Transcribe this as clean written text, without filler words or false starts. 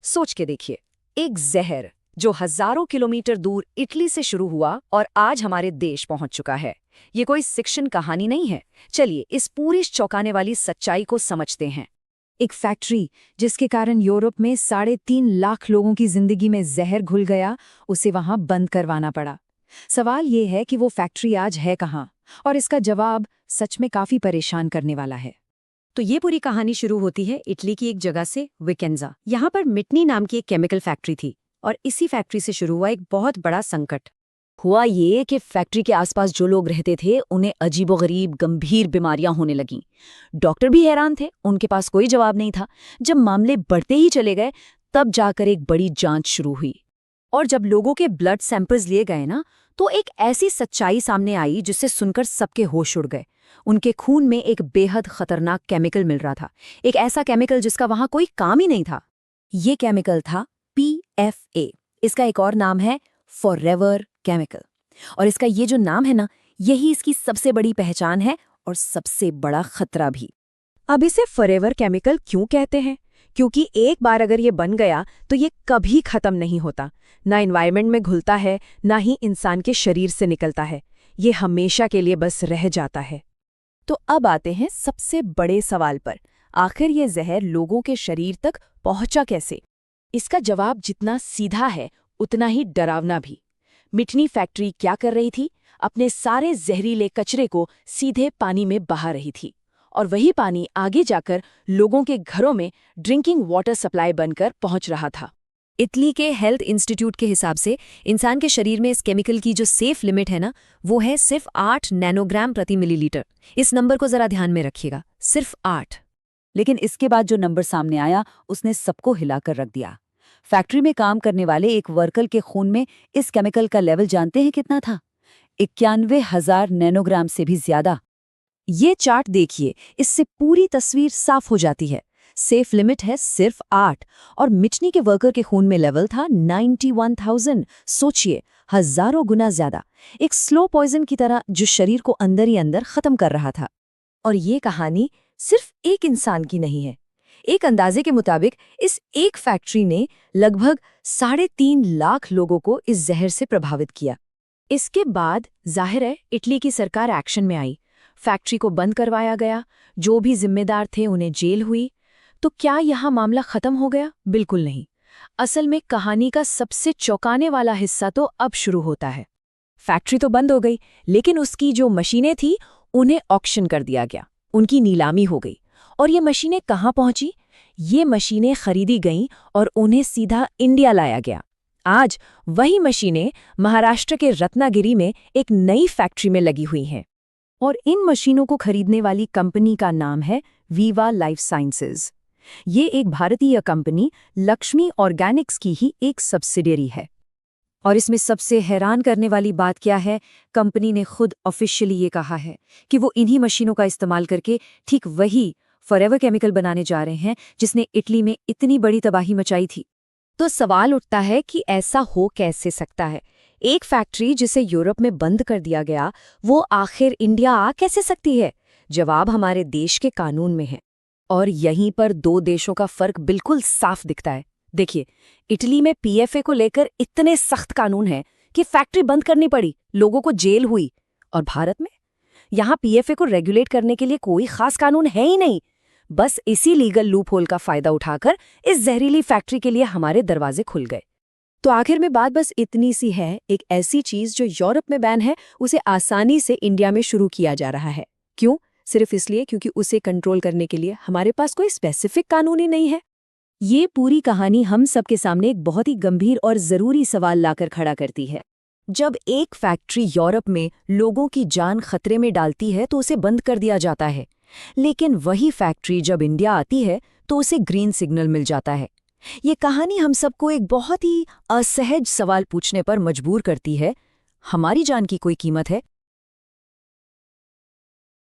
सोच के देखिए, एक जहर जो हजारों किलोमीटर दूर इटली से शुरू हुआ और आज हमारे देश पहुंच चुका है। ये कोई फिक्शन कहानी नहीं है। चलिए इस पूरी चौंकाने वाली सच्चाई को समझते हैं। एक फैक्ट्री जिसके कारण यूरोप में 3.5 लाख लोगों की जिंदगी में जहर घुल गया, उसे वहां बंद करवाना पड़ा। सवाल ये है कि वो फैक्ट्री आज है कहाँ, और इसका जवाब सच में काफी परेशान करने वाला है। तो ये पूरी कहानी शुरू होती है इटली की एक जगह से, विकेंजा। यहाँ पर मिटनी नाम की एक केमिकल फैक्ट्री थी और इसी फैक्ट्री से शुरू हुआ एक बहुत बड़ा संकट। हुआ ये कि फैक्ट्री के आसपास जो लोग रहते थे उन्हें अजीबोगरीब गंभीर बीमारियां होने लगीं। डॉक्टर भी हैरान थे, उनके पास कोई जवाब नहीं था। जब मामले बढ़ते ही चले गए तब जाकर एक बड़ी जांच शुरू हुई। और जब लोगों के ब्लड सैंपल्स लिए गए ना, तो एक ऐसी सच्चाई सामने आई जिसे सुनकर सबके होश उड़ गए। उनके खून में एक बेहद खतरनाक केमिकल मिल रहा था, एक ऐसा केमिकल जिसका वहां कोई काम ही नहीं था। ये केमिकल था PFA। इसका एक और नाम है फॉरएवर केमिकल। और इसका ये जो नाम है ना, यही इसकी सबसे बड़ी पहचान है और सबसे बड़ा खतरा भी। अब इसे फॉरएवर केमिकल क्यों कहते हैं? क्योंकि एक बार अगर ये बन गया तो ये कभी खत्म नहीं होता। ना एनवायरनमेंट में घुलता है, ना ही इंसान के शरीर से निकलता है। ये हमेशा के लिए बस रह जाता है। तो अब आते हैं सबसे बड़े सवाल पर। आखिर ये जहर लोगों के शरीर तक पहुंचा कैसे? इसका जवाब जितना सीधा है उतना ही डरावना भी। मिटनी फैक्ट्री क्या कर रही थी? अपने सारे जहरीले कचरे को सीधे पानी में बहा रही थी, और वही पानी आगे जाकर लोगों के घरों में ड्रिंकिंग वाटर सप्लाई बनकर पहुंच रहा था। इटली के हेल्थ इंस्टीट्यूट के हिसाब से इंसान के शरीर में इस केमिकल की जो सेफ लिमिट है ना, वो है सिर्फ 8 नैनोग्राम प्रति मिलीलीटर। इस नंबर को जरा ध्यान में रखिएगा, सिर्फ 8। लेकिन इसके बाद जो नंबर सामने आया उसने सबको हिलाकर रख दिया। फैक्ट्री में काम करने वाले एक वर्कर के खून में इस केमिकल का लेवल जानते हैं कितना था? 91,000 नैनोग्राम से भी ज्यादा। ये चार्ट देखिए, इससे पूरी तस्वीर साफ हो जाती है। सेफ लिमिट है सिर्फ 8 और मिटनी के वर्कर के खून में लेवल था 91,000। सोचिए, हजारों गुना ज्यादा। एक स्लो पॉइजन की तरह जो शरीर को अंदर ही अंदर खत्म कर रहा था। और ये कहानी सिर्फ एक इंसान की नहीं है। एक अंदाजे के मुताबिक इस एक फैक्ट्री ने लगभग 3.5 लाख लोगों को इस जहर से प्रभावित किया। इसके बाद जाहिर है इटली की सरकार एक्शन में आई। फैक्ट्री को बंद करवाया गया, जो भी जिम्मेदार थे उन्हें जेल हुई। तो क्या यहाँ मामला खत्म हो गया? बिल्कुल नहीं। असल में कहानी का सबसे चौंकाने वाला हिस्सा तो अब शुरू होता है। फैक्ट्री तो बंद हो गई, लेकिन उसकी जो मशीनें थी उन्हें ऑक्शन कर दिया गया, उनकी नीलामी हो गई। और ये मशीनें कहाँ पहुंची? ये मशीनें खरीदी गईं और उन्हें सीधा इंडिया लाया गया। आज वही मशीनें महाराष्ट्र के रत्नागिरी में एक नई फैक्ट्री में लगी हुई हैं। और इन मशीनों को खरीदने वाली कंपनी का नाम है वीवा लाइफ साइंसेज। ये एक भारतीय कंपनी लक्ष्मी ऑर्गेनिक्स की ही एक सब्सिडियरी है। और इसमें सबसे हैरान करने वाली बात क्या है? कंपनी ने खुद ऑफिशियली ये कहा है कि वो इन्हीं मशीनों का इस्तेमाल करके ठीक वही फॉरएवर केमिकल बनाने जा रहे हैं जिसने इटली में इतनी बड़ी तबाही मचाई थी। तो सवाल उठता है कि ऐसा हो कैसे सकता है? एक फैक्ट्री जिसे यूरोप में बंद कर दिया गया, वो आखिर इंडिया आ कैसे सकती है? जवाब हमारे देश के कानून में है। और यहीं पर दो देशों का फर्क बिल्कुल साफ दिखता है। देखिए, इटली में PFA को लेकर इतने सख्त कानून हैं कि फैक्ट्री बंद करनी पड़ी, लोगों को जेल हुई। और भारत में यहाँ PFA को रेगुलेट करने के लिए कोई खास कानून है ही नहीं। बस इसी लीगल लूपहोल का फायदा उठाकर इस जहरीली फैक्ट्री के लिए हमारे दरवाजे खुल गए। तो आखिर में बात बस इतनी सी है, एक ऐसी चीज जो यूरोप में बैन है उसे आसानी से इंडिया में शुरू किया जा रहा है। क्यों? सिर्फ इसलिए क्योंकि उसे कंट्रोल करने के लिए हमारे पास कोई स्पेसिफिक कानून ही नहीं है। ये पूरी कहानी हम सबके सामने एक बहुत ही गंभीर और जरूरी सवाल लाकर खड़ा करती है। जब एक फैक्ट्री यूरोप में लोगों की जान खतरे में डालती है तो उसे बंद कर दिया जाता है, लेकिन वही फैक्ट्री जब इंडिया आती है तो उसे ग्रीन सिग्नल मिल जाता है। ये कहानी हम सबको एक बहुत ही असहज सवाल पूछने पर मजबूर करती है, हमारी जान की कोई कीमत है?